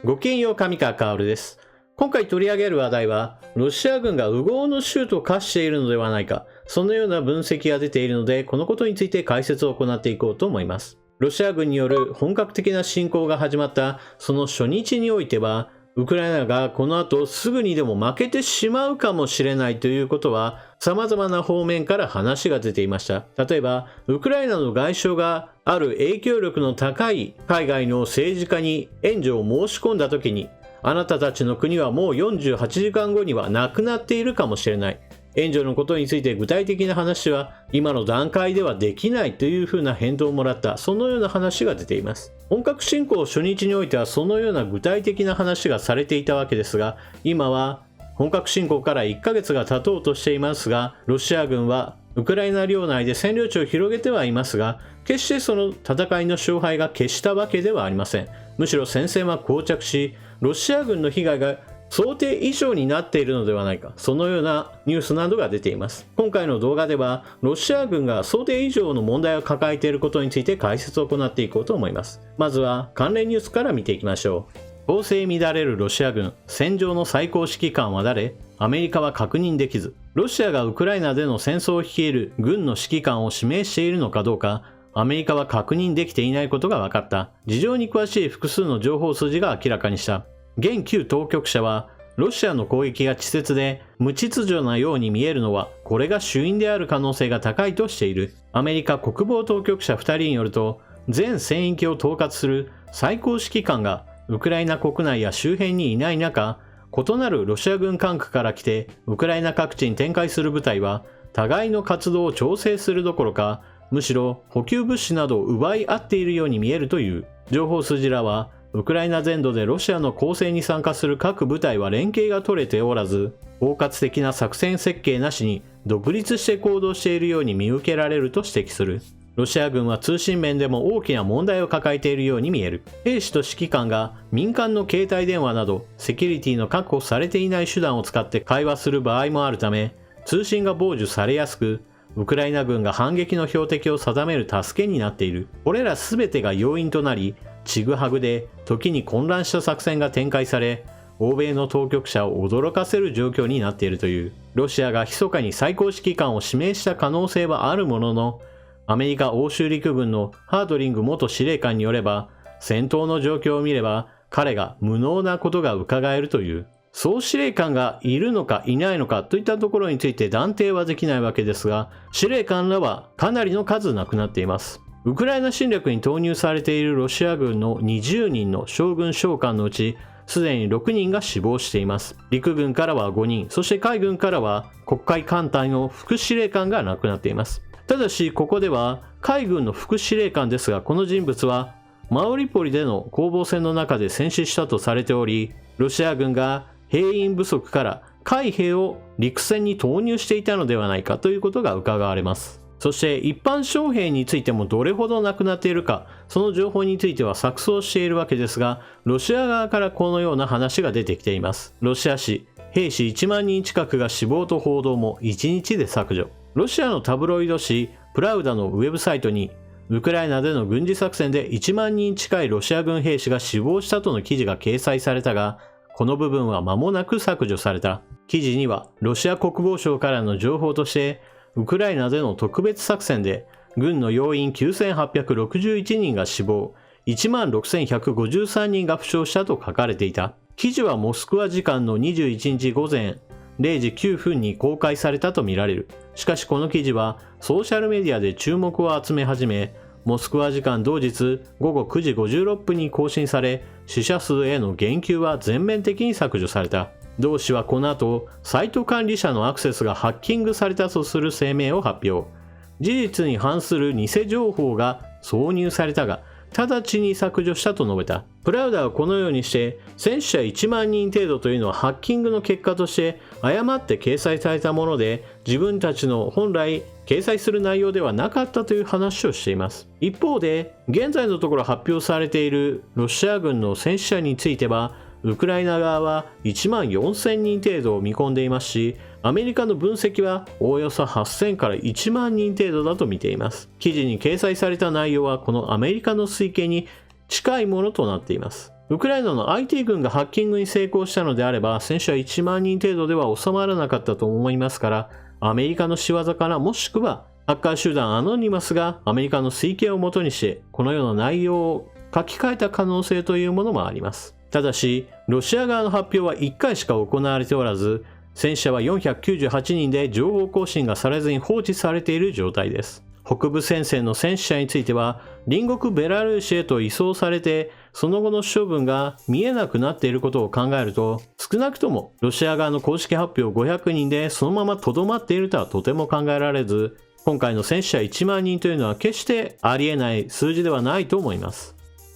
ごきげんよう、上川薫です。今回取り上げる話題は、ロシア軍が烏合の衆と化しているのではないか、そのような分析が出ているので、このことについて解説を行っていこうと思います。ロシア軍による本格的な侵攻が始まったその初日においては、ウクライナがこの後すぐにでも負けてしまうかもしれないということは様々な方面から話が出ていました。例えば、ウクライナの外相がある影響力の高い海外の政治家に援助を申し込んだ時に、あなたたちの国はもう48時間後にはなくなっているかもしれない。援助のことについて具体的な話は今の段階ではできないというふうな返答をもらった、そのような話が出ています。本格侵攻初日においてはそのような具体的な話がされていたわけですが、今は本格侵攻から1ヶ月が経とうとしていますが、ロシア軍はウクライナ領内で占領地を広げてはいますが、決してその戦いの勝敗が決したわけではありません。むしろ戦線は膠着し、ロシア軍の被害が想定以上になっているのではないか、そのようなニュースなどが出ています。今回の動画ではロシア軍が想定以上の問題を抱えていることについて解説を行っていこうと思います。まずは関連ニュースから見ていきましょう。統制乱れるロシア軍、戦場の最高指揮官は誰？アメリカは確認できず。ロシアがウクライナでの戦争を率いる軍の指揮官を指名しているのかどうか、アメリカは確認できていないことが分かった。事情に詳しい複数の情報筋が明らかにした。現旧当局者は、ロシアの攻撃が稚拙で無秩序なように見えるのはこれが主因である可能性が高いとしている。アメリカ国防当局者2人によると、全戦域を統括する最高指揮官がウクライナ国内や周辺にいない中、異なるロシア軍管区から来てウクライナ各地に展開する部隊は互いの活動を調整するどころか、むしろ補給物資などを奪い合っているように見えるという。情報筋らは、ウクライナ全土でロシアの攻勢に参加する各部隊は連携が取れておらず、包括的な作戦設計なしに独立して行動しているように見受けられると指摘する。ロシア軍は通信面でも大きな問題を抱えているように見える。兵士と指揮官が民間の携帯電話などセキュリティの確保されていない手段を使って会話する場合もあるため、通信が傍受されやすく、ウクライナ軍が反撃の標的を定める助けになっている。これら全てが要因となり、ちぐはぐで時に混乱した作戦が展開され、欧米の当局者を驚かせる状況になっているという。ロシアが密かに最高指揮官を指名した可能性はあるものの、アメリカ欧州陸軍のハードリング元司令官によれば、戦闘の状況を見れば彼が無能なことが伺えるという。総司令官がいるのかいないのかといったところについて断定はできないわけですが、司令官らはかなりの数亡くなっています。ウクライナ侵略に投入されているロシア軍の20人の将軍将官のうち、すでに6人が死亡しています。陸軍からは5人、そして海軍からは黒海艦隊の副司令官が亡くなっています。ただし、ここでは海軍の副司令官ですが、この人物はマウリポリでの攻防戦の中で戦死したとされており、ロシア軍が兵員不足から海兵を陸戦に投入していたのではないかということが伺われます。そして一般将兵についてもどれほど亡くなっているか、その情報については錯綜しているわけですが、ロシア側からこのような話が出てきています。ロシア紙、兵士1万人近くが死亡と報道も1日で削除。ロシアのタブロイド紙プラウダのウェブサイトに、ウクライナでの軍事作戦で1万人近いロシア軍兵士が死亡したとの記事が掲載されたが、この部分は間もなく削除された。記事にはロシア国防省からの情報として、ウクライナでの特別作戦で軍の要員9861人が死亡、16,153人が負傷したと書かれていた。記事はモスクワ時間の21日午前0時9分に公開されたとみられる。しかしこの記事はソーシャルメディアで注目を集め始め、モスクワ時間同日午後9時56分に更新され、死者数への言及は全面的に削除された。同紙はこの後、サイト管理者のアクセスがハッキングされたとする声明を発表。事実に反する偽情報が挿入されたが、直ちに削除したと述べた。プラウダはこのようにして、戦死者1万人程度というのはハッキングの結果として誤って掲載されたもので、自分たちの本来掲載する内容ではなかったという話をしています。一方で、現在のところ発表されているロシア軍の戦死者については、ウクライナ側は1万4000人程度を見込んでいますし、アメリカの分析はおおよそ8000から1万人程度だと見ています。記事に掲載された内容はこのアメリカの推計に近いものとなっています。ウクライナの IT 軍がハッキングに成功したのであれば、戦死者1万人程度では収まらなかったと思いますから、アメリカの仕業から、もしくはハッカー集団アノニマスがアメリカの推計をもとにして、このような内容を書き換えた可能性というものもあります。ただし、ロシア側の発表は1回しか行われておらず、戦死者は498人で情報更新がされずに放置されている状態です。北部戦線の戦死者については、隣国ベラルーシへと移送されて、その後の処分が見えなくなっていることを考えると、少なくともロシア側の公式発表500人でそのまま留まっているとはとても考えられず、今回の戦死者1万人というのは決してありえない数字ではないと思います。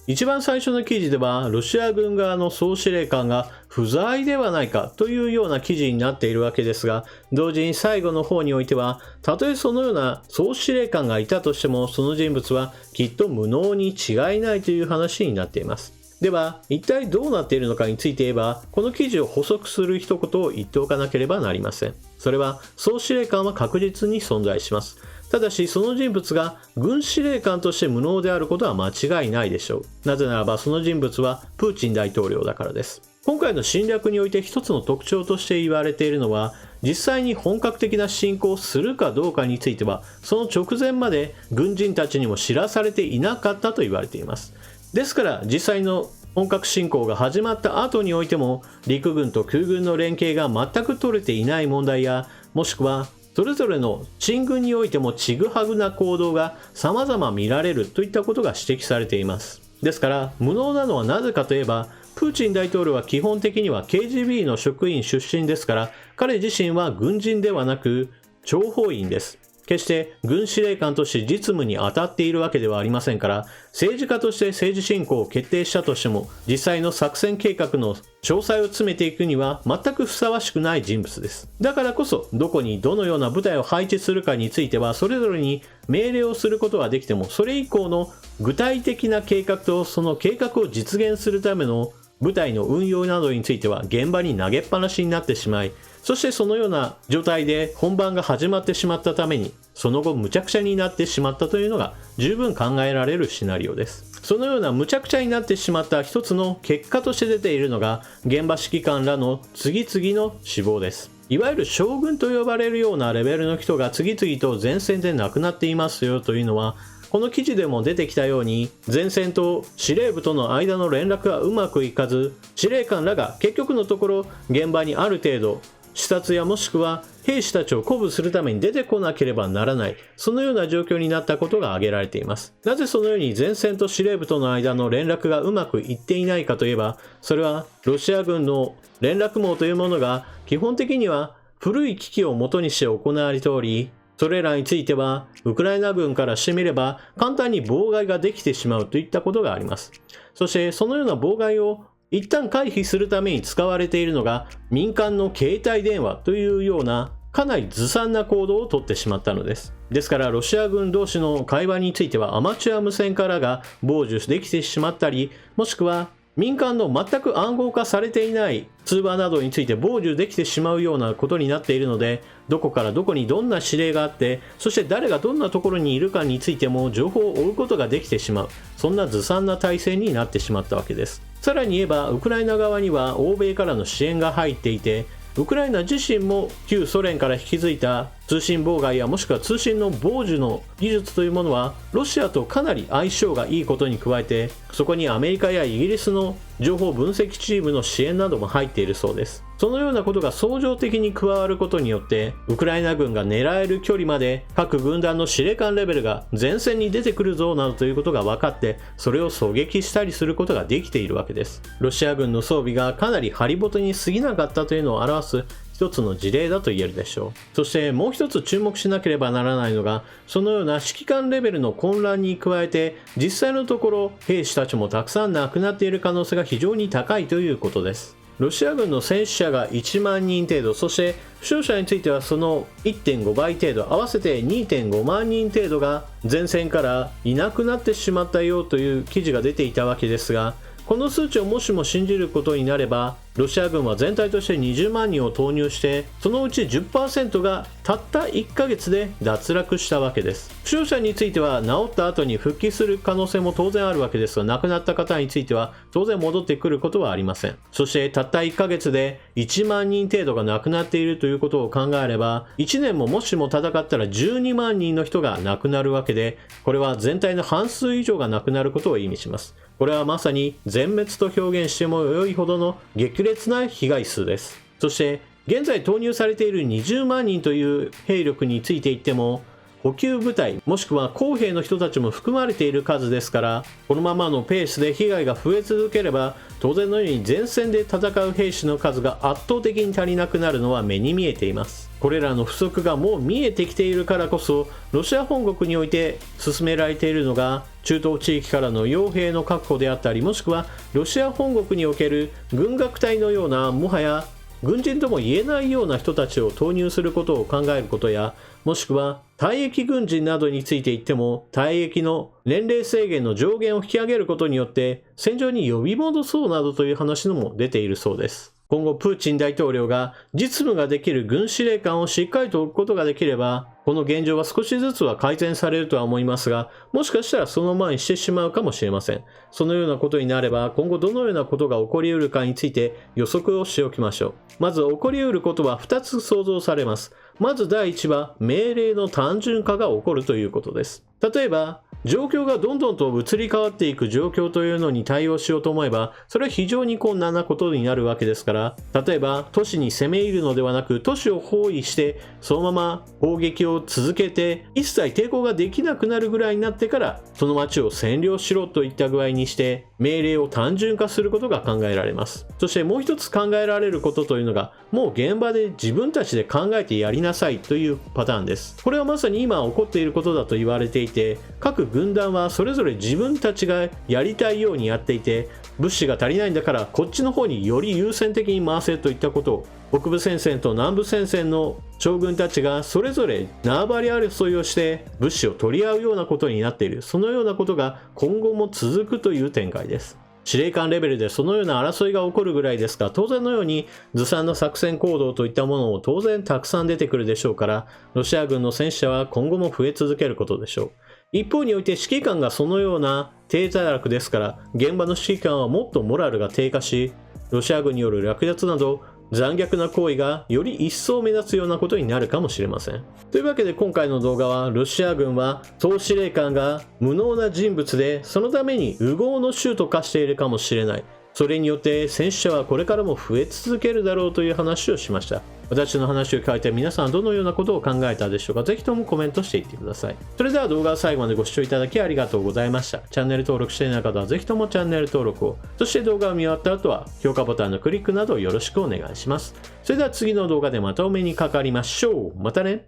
一番最初の記事では、ロシア軍側の総司令官が不在ではないかというような記事になっているわけですが、同時に最後の方においては、たとえそのような総司令官がいたとしても、その人物はきっと無能に違いないという話になっています。では、一体どうなっているのかについて言えば、この記事を補足する一言を言っておかなければなりません。それは、総司令官は確実に存在します。ただし、その人物が軍司令官として無能であることは間違いないでしょう。なぜならば、その人物はプーチン大統領だからです。今回の侵略において一つの特徴として言われているのは、実際に本格的な侵攻をするかどうかについては、その直前まで軍人たちにも知らされていなかったと言われています。ですから、実際の本格侵攻が始まった後においても、陸軍と空軍の連携が全く取れていない問題や、もしくはそれぞれの進軍においてもちぐはぐな行動が様々見られるといったことが指摘されています。ですから、無能なのはなぜかといえば、プーチン大統領は基本的には KGB の職員出身ですから、彼自身は軍人ではなく諜報員です。決して軍司令官として実務に当たっているわけではありませんから、政治家として政治侵攻を決定したとしても、実際の作戦計画の詳細を詰めていくには全くふさわしくない人物です。だからこそ、どこにどのような部隊を配置するかについては、それぞれに命令をすることはできても、それ以降の具体的な計画とその計画を実現するための部隊の運用などについては現場に投げっぱなしになってしまい、そしてそのような状態で本番が始まってしまったために、その後無茶苦茶になってしまったというのが十分考えられるシナリオです。そのような無茶苦茶になってしまった一つの結果として出ているのが、現場指揮官らの次々の死亡です。いわゆる将軍と呼ばれるようなレベルの人が次々と前線で亡くなっていますよというのは、この記事でも出てきたように、前線と司令部との間の連絡がうまくいかず、司令官らが結局のところ現場にある程度視察やもしくは兵士たちを鼓舞するために出てこなければならない、そのような状況になったことが挙げられています。なぜそのように前線と司令部との間の連絡がうまくいっていないかといえば、それはロシア軍の連絡網というものが基本的には古い機器を元にして行われており、それらについてはウクライナ軍からしてみれば簡単に妨害ができてしまうといったことがあります。そしてそのような妨害を一旦回避するために使われているのが民間の携帯電話というようなかなりずさんな行動をとってしまったのです。ですからロシア軍同士の会話についてはアマチュア無線からが傍受できてしまったり、もしくは民間の全く暗号化されていない通話などについて傍受できてしまうようなことになっているので、どこからどこにどんな指令があって、そして誰がどんなところにいるかについても情報を追うことができてしまう、そんなずさんな体制になってしまったわけです。さらに言えばウクライナ側には欧米からの支援が入っていて、ウクライナ自身も旧ソ連から引き継いだ通信妨害やもしくは通信の傍受の技術というものはロシアとかなり相性がいいことに加えて、そこにアメリカやイギリスの情報分析チームの支援なども入っているそうです。そのようなことが相乗的に加わることによってウクライナ軍が狙える距離まで各軍団の司令官レベルが前線に出てくるぞなどということが分かって、それを狙撃したりすることができているわけです。ロシア軍の装備がかなりハリボテに過ぎなかったというのを表す一つの事例だと言えるでしょう。そしてもう一つ注目しなければならないのが、そのような指揮官レベルの混乱に加えて実際のところ兵士たちもたくさん亡くなっている可能性が非常に高いということです。ロシア軍の戦死者が1万人程度、そして負傷者についてはその 1.5 倍程度、合わせて 2.5 万人程度が前線からいなくなってしまったよという記事が出ていたわけですが、この数値をもしも信じることになれば、ロシア軍は全体として20万人を投入して、そのうち 10% がたった1ヶ月で脱落したわけです。負傷者については治った後に復帰する可能性も当然あるわけですが、亡くなった方については当然戻ってくることはありません。そしてたった1ヶ月で1万人程度が亡くなっているということを考えれば、1年もしも戦ったら12万人の人が亡くなるわけで、これは全体の半数以上が亡くなることを意味します。これはまさに全滅と表現しても良いほどの激烈な被害数です。そして現在投入されている20万人という兵力について言っても、補給部隊もしくは公兵の人たちも含まれている数ですから、このままのペースで被害が増え続ければ、当然のように前線で戦う兵士の数が圧倒的に足りなくなるのは目に見えています。これらの不足がもう見えてきているからこそ、ロシア本国において進められているのが中東地域からの傭兵の確保であったり、もしくはロシア本国における軍楽隊のような、もはや軍人とも言えないような人たちを投入することを考えることや、もしくは退役軍人などについて言っても、退役の年齢制限の上限を引き上げることによって戦場に呼び戻そうなどという話も出ているそうです。今後プーチン大統領が実務ができる軍司令官をしっかりと置くことができれば、この現状は少しずつは改善されるとは思いますが、もしかしたらその前にしてしまうかもしれません。そのようなことになれば、今後どのようなことが起こり得るかについて予測をしておきましょう。まず起こり得ることは2つ想像されます。まず第1は命令の単純化が起こるということです。例えば状況がどんどんと移り変わっていく状況というのに対応しようと思えば、それは非常に困難なことになるわけですから、例えば都市に攻め入るのではなく、都市を包囲してそのまま砲撃を続けて一切抵抗ができなくなるぐらいになってからその町を占領しろといった具合にして命令を単純化することが考えられます。そしてもう一つ考えられることというのが、もう現場で自分たちで考えてやりなさいというパターンです。これはまさに今起こっていることだと言われていて、各軍団はそれぞれ自分たちがやりたいようにやっていて、物資が足りないんだからこっちの方により優先的に回せといったことを、北部戦線と南部戦線の将軍たちがそれぞれ縄張り争いをして物資を取り合うようなことになっている。そのようなことが今後も続くという展開です。司令官レベルでそのような争いが起こるぐらいですが、当然のようにずさんな作戦行動といったものも当然たくさん出てくるでしょうから、ロシア軍の戦死者は今後も増え続けることでしょう。一方において指揮官がそのような低座落ですから、現場の指揮官はもっとモラルが低下し、ロシア軍による略奪など残虐な行為がより一層目立つようなことになるかもしれません。というわけで今回の動画は、ロシア軍は総司令官が無能な人物で、そのために烏合の衆と化しているかもしれない。それによって戦死者はこれからも増え続けるだろうという話をしました。私の話を聞いて皆さんはどのようなことを考えたでしょうか。ぜひともコメントしていってください。それでは動画を最後までご視聴いただきありがとうございました。チャンネル登録していない方はぜひともチャンネル登録を。そして動画を見終わった後は評価ボタンのクリックなどよろしくお願いします。それでは次の動画でまたお目にかかりましょう。またね。